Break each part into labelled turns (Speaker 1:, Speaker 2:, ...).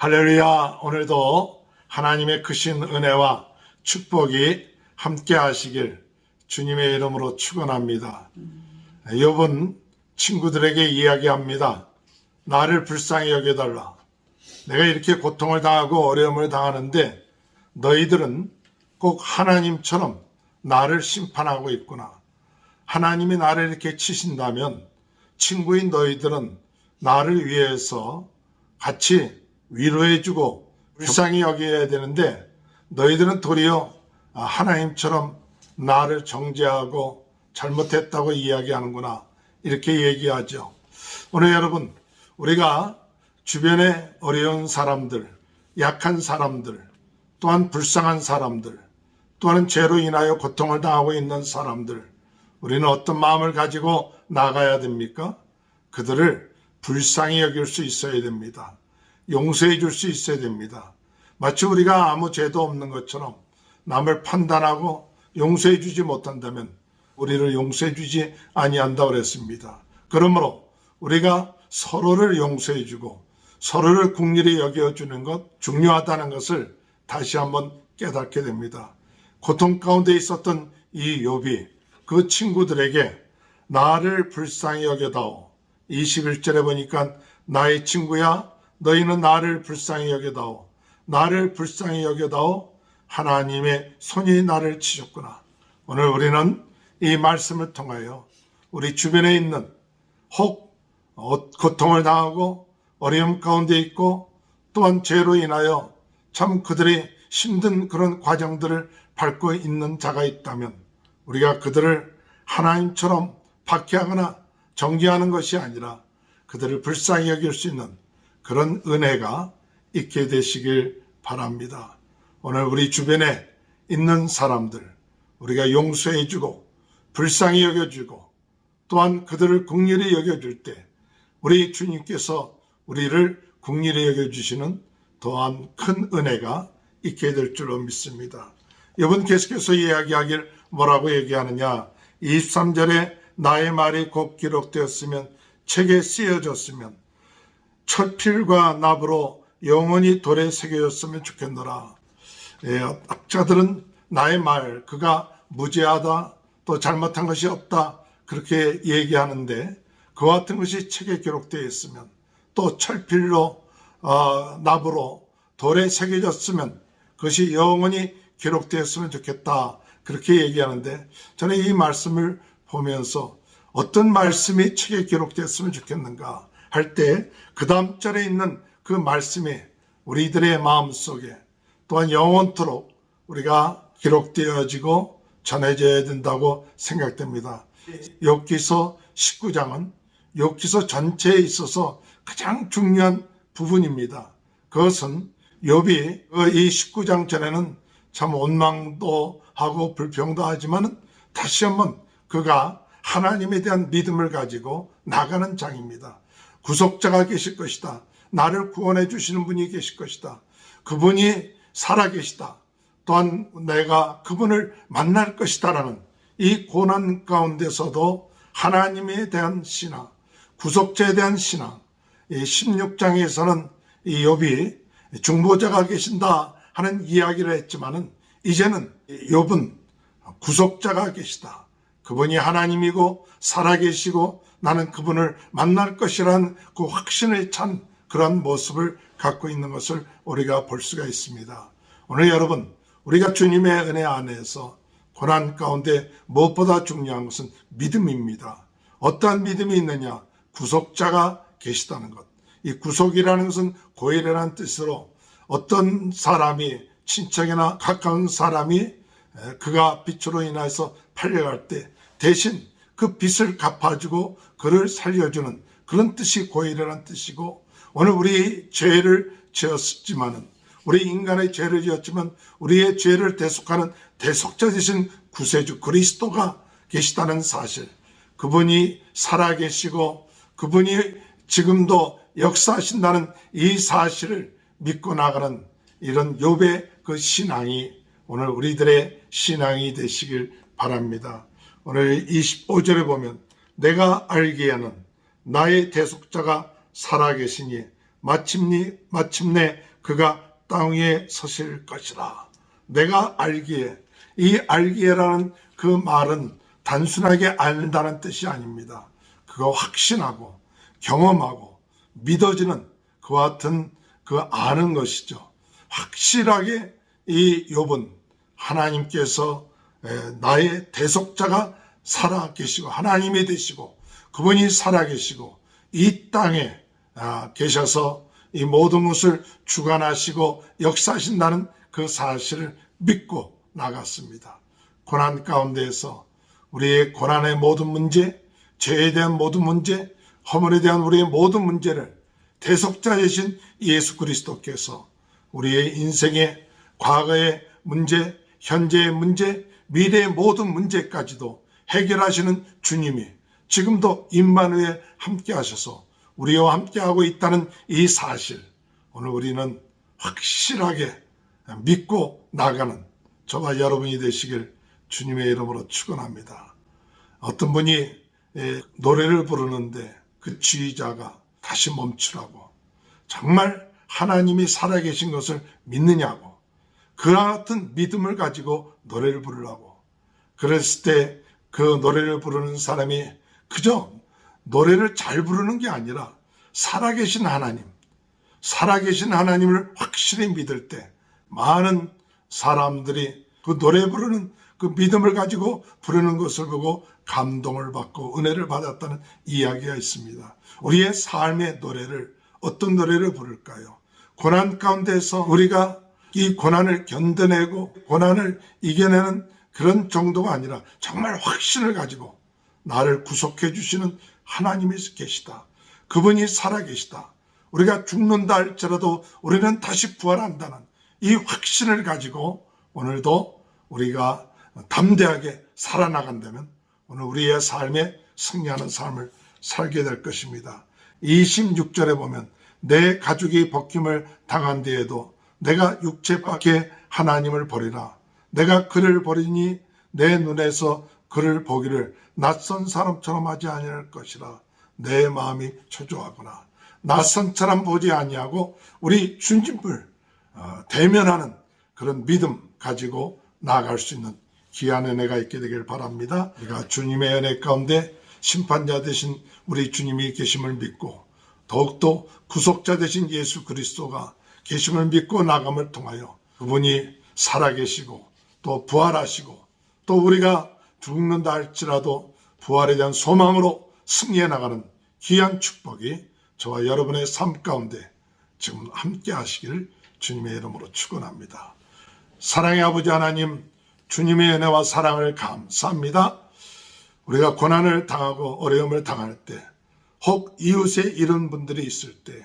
Speaker 1: 할렐루야. 오늘도 하나님의 크신 은혜와 축복이 함께 하시길 주님의 이름으로 축원합니다. 욥은 친구들에게 이야기합니다. 나를 불쌍히 여겨달라. 내가 이렇게 고통을 당하고 어려움을 당하는데 너희들은 꼭 하나님처럼 나를 심판하고 있구나. 하나님이 나를 이렇게 치신다면 친구인 너희들은 나를 위해서 같이 위로해주고 불쌍히 여겨야 되는데 너희들은 도리어 하나님처럼 나를 정죄하고 잘못했다고 이야기하는구나. 이렇게 얘기하죠. 오늘 여러분, 우리가 주변에 어려운 사람들, 약한 사람들, 또한 불쌍한 사람들, 또한 죄로 인하여 고통을 당하고 있는 사람들, 우리는 어떤 마음을 가지고 나가야 됩니까? 그들을 불쌍히 여길 수 있어야 됩니다. 용서해 줄 수 있어야 됩니다. 마치 우리가 아무 죄도 없는 것처럼 남을 판단하고 용서해 주지 못한다면 우리를 용서해 주지 아니한다고 그랬습니다. 그러므로 우리가 서로를 용서해 주고 서로를 긍휼히 여겨주는 것 중요하다는 것을 다시 한번 깨닫게 됩니다. 고통 가운데 있었던 이 욥이 그 친구들에게 나를 불쌍히 여겨다오. 21절에 보니까 나의 친구야 너희는 나를 불쌍히 여겨다오. 나를 불쌍히 여겨다오. 하나님의 손이 나를 치셨구나. 오늘 우리는 이 말씀을 통하여 우리 주변에 있는 혹 고통을 당하고 어려움 가운데 있고 또한 죄로 인하여 참 그들이 힘든 그런 과정들을 밟고 있는 자가 있다면 우리가 그들을 하나님처럼 박해하거나 정죄하는 것이 아니라 그들을 불쌍히 여길 수 있는 그런 은혜가 있게 되시길 바랍니다. 오늘 우리 주변에 있는 사람들 우리가 용서해주고 불쌍히 여겨주고 또한 그들을 긍휼히 여겨줄 때 우리 주님께서 우리를 긍휼히 여겨주시는 또한 큰 은혜가 있게 될 줄로 믿습니다. 이번 계속해서 이야기하길 뭐라고 얘기하느냐. 23절에 나의 말이 곧 기록되었으면 책에 쓰여졌으면 철필과 납으로 영원히 돌에 새겨졌으면 좋겠노라. 학자들은 나의 말 그가 무죄하다 또 잘못한 것이 없다 그렇게 얘기하는데 그와 같은 것이 책에 기록되어 있으면 또 철필로 납으로 돌에 새겨졌으면 그것이 영원히 기록되었으면 좋겠다 그렇게 얘기하는데 저는 이 말씀을 보면서 어떤 말씀이 책에 기록되었으면 좋겠는가 할 때 그 다음 절에 있는 그 말씀이 우리들의 마음속에 또한 영원토록 우리가 기록되어지고 전해져야 된다고 생각됩니다. 욥기서 19장은 욥기서 전체에 있어서 가장 중요한 부분입니다. 그것은 욥이 이 19장 전에는 참 원망도 하고 불평도 하지만 다시 한번 그가 하나님에 대한 믿음을 가지고 나가는 장입니다. 구속자가 계실 것이다. 나를 구원해 주시는 분이 계실 것이다. 그분이 살아계시다. 또한 내가 그분을 만날 것이다 라는 이 고난 가운데서도 하나님에 대한 신앙, 구속자에 대한 신앙, 이 16장에서는 이 욥이 중보자가 계신다 하는 이야기를 했지만은 이제는 욥은 구속자가 계시다. 그분이 하나님이고 살아계시고 나는 그분을 만날 것이라는 그 확신을 찬 그런 모습을 갖고 있는 것을 우리가 볼 수가 있습니다. 오늘 여러분 우리가 주님의 은혜 안에서 고난 가운데 무엇보다 중요한 것은 믿음입니다. 어떠한 믿음이 있느냐? 구속자가 계시다는 것. 이 구속이라는 것은 고일이라는 뜻으로 어떤 사람이 친척이나 가까운 사람이 그가 빚으로 인해서 팔려갈 때 대신 그 빚을 갚아주고 그를 살려주는 그런 뜻이 고일이라는 뜻이고 오늘 우리 죄를 지었지만은 우리 인간의 죄를 지었지만 우리의 죄를 대속하는 대속자 되신 구세주 그리스도가 계시다는 사실 그분이 살아계시고 그분이 지금도 역사하신다는 이 사실을 믿고 나가는 이런 욥의 그 신앙이 오늘 우리들의 신앙이 되시길 바랍니다. 오늘 25절에 보면 내가 알기에는 나의 대속자가 살아계시니 마침내 그가 땅 위에 서실 것이라. 내가 알기에, 이 알기에라는 그 말은 단순하게 안다는 뜻이 아닙니다. 그거 확신하고 경험하고 믿어지는 그와 같은 그 아는 것이죠. 확실하게 이 욥은 하나님께서 나의 대속자가 살아계시고 하나님이 되시고 그분이 살아계시고 이 땅에 계셔서 이 모든 것을 주관하시고 역사하신다는 그 사실을 믿고 나갔습니다. 고난 가운데에서 우리의 고난의 모든 문제, 죄에 대한 모든 문제, 허물에 대한 우리의 모든 문제를 대속자 되신 예수 그리스도께서 우리의 인생의 과거의 문제, 현재의 문제, 미래의 모든 문제까지도 해결하시는 주님이 지금도 임마누엘 함께 하셔서 우리와 함께하고 있다는 이 사실, 오늘 우리는 확실하게 믿고 나가는 저와 여러분이 되시길 주님의 이름으로 축원합니다. 어떤 분이 노래를 부르는데 그 지휘자가 다시 멈추라고, 정말 하나님이 살아계신 것을 믿느냐고, 그와 같은 믿음을 가지고 노래를 부르라고. 그랬을 때 그 노래를 부르는 사람이 그저 노래를 잘 부르는 게 아니라 살아계신 하나님을 확실히 믿을 때 많은 사람들이 그 노래 부르는 그 믿음을 가지고 부르는 것을 보고 감동을 받고 은혜를 받았다는 이야기가 있습니다. 우리의 삶의 노래를, 어떤 노래를 부를까요? 고난 가운데서 우리가 이 고난을 견뎌내고 고난을 이겨내는 그런 정도가 아니라 정말 확신을 가지고 나를 구속해 주시는 하나님이 계시다. 그분이 살아계시다. 우리가 죽는다 할지라도 우리는 다시 부활한다는 이 확신을 가지고 오늘도 우리가 담대하게 살아나간다면 오늘 우리의 삶에 승리하는 삶을 살게 될 것입니다. 26절에 보면 내 가죽이 벗김을 당한 뒤에도 내가 육체밖에 하나님을 버리라. 내가 그를 버리니 내 눈에서 그를 보기를 낯선 사람처럼 하지 아니할 것이라. 내 마음이 초조하구나. 낯선 사람 보지 아니하고 우리 주님을 대면하는 그런 믿음 가지고 나아갈 수 있는 귀한 은혜가 있게 되길 바랍니다. 우리가 주님의 은혜 가운데 심판자 되신 우리 주님이 계심을 믿고 더욱더 구속자 되신 예수 그리스도가 계심을 믿고 나감을 통하여 그분이 살아계시고 또 부활하시고 또 우리가 죽는다 할지라도 부활에 대한 소망으로 승리해 나가는 귀한 축복이 저와 여러분의 삶 가운데 지금 함께 하시기를 주님의 이름으로 축원합니다. 사랑의 아버지 하나님, 주님의 은혜와 사랑을 감사합니다. 우리가 고난을 당하고 어려움을 당할 때, 혹 이웃에 이런 분들이 있을 때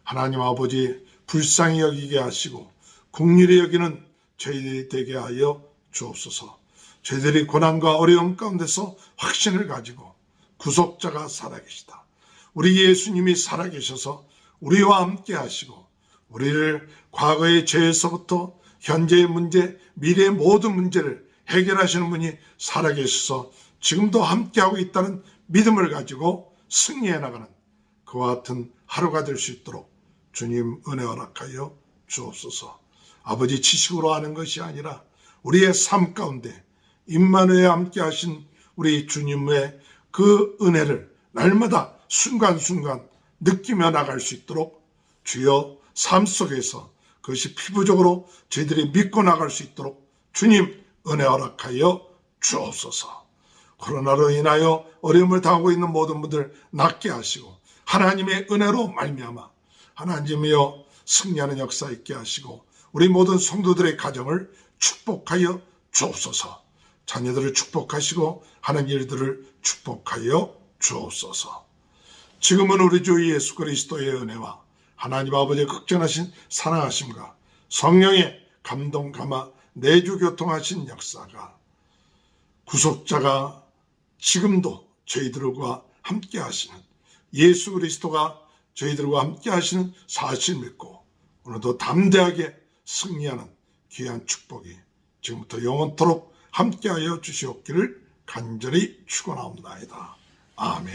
Speaker 1: 하나님 아버지 불쌍히 여기게 하시고 긍휼히 여기는 저희들이 되게 하여 주옵소서. 저희들이 고난과 어려움 가운데서 확신을 가지고 구속자가 살아계시다. 우리 예수님이 살아계셔서 우리와 함께 하시고 우리를 과거의 죄에서부터 현재의 문제, 미래의 모든 문제를 해결하시는 분이 살아계셔서 지금도 함께하고 있다는 믿음을 가지고 승리해 나가는 그와 같은 하루가 될 수 있도록 주님 은혜 허락하여 주옵소서. 아버지 지식으로 하는 것이 아니라 우리의 삶 가운데 임마누엘에 함께 하신 우리 주님의 그 은혜를 날마다 순간순간 느끼며 나갈 수 있도록 주여 삶 속에서 그것이 피부적으로 저희들이 믿고 나갈 수 있도록 주님 은혜 허락하여 주옵소서. 코로나로 인하여 어려움을 당하고 있는 모든 분들 낫게 하시고 하나님의 은혜로 말미암아 하나님이여 승리하는 역사 있게 하시고 우리 모든 성도들의 가정을 축복하여 주옵소서. 자녀들을 축복하시고 하는 일들을 축복하여 주옵소서. 지금은 우리 주 예수 그리스도의 은혜와 하나님 아버지의 극전하신 사랑하심과 성령의 감동 감화 내주 교통하신 역사가 구속자가 지금도 저희들과 함께 하시는 예수 그리스도가 저희들과 함께 하시는 사실 믿고 오늘도 담대하게 승리하는 귀한 축복이 지금부터 영원토록 함께하여 주시옵기를 간절히 축원하옵나이다. 아멘.